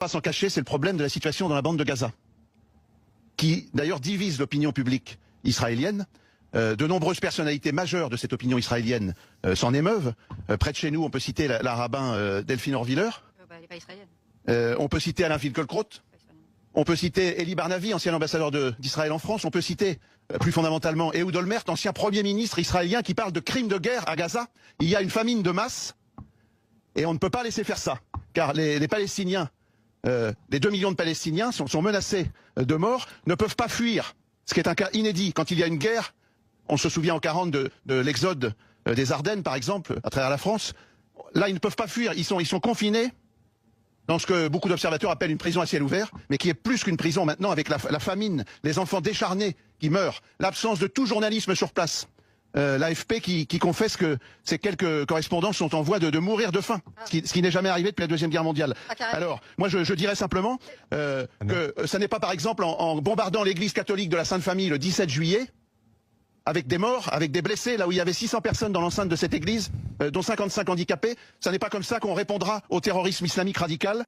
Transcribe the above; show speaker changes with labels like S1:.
S1: Pas s'en cacher, c'est le problème de la situation dans la bande de Gaza, qui d'ailleurs divise l'opinion publique israélienne. De nombreuses personnalités majeures de cette opinion israélienne s'en émeuvent. Près de chez nous, on peut citer la rabbin Delphine Orviller.
S2: Elle n'est pas israélienne.
S1: On peut citer Alain Finkielkraut. On peut citer Elie Barnavi, ancien ambassadeur d'Israël en France. On peut citer, plus fondamentalement, Ehud Olmert, ancien Premier ministre israélien, qui parle de crimes de guerre à Gaza. Il y a une famine de masse et on ne peut pas laisser faire ça, car les Palestiniens, les 2 millions de Palestiniens sont menacés de mort, ne peuvent pas fuir, ce qui est un cas inédit. Quand il y a une guerre, on se souvient en 40 de l'exode des Ardennes, par exemple, à travers la France. Là, ils ne peuvent pas fuir, ils sont confinés dans ce que beaucoup d'observateurs appellent une prison à ciel ouvert, mais qui est plus qu'une prison maintenant, avec la famine, les enfants décharnés qui meurent, l'absence de tout journalisme sur place. L'AFP qui confesse que ces quelques correspondants sont en voie de mourir de faim, ce qui n'est jamais arrivé depuis la Deuxième Guerre mondiale. Alors, moi je dirais simplement que ça n'est pas par exemple en bombardant l'église catholique de la Sainte Famille le 17 juillet, avec des morts, avec des blessés, là où il y avait 600 personnes dans l'enceinte de cette église, dont 55 handicapés, ça n'est pas comme ça qu'on répondra au terrorisme islamique radical.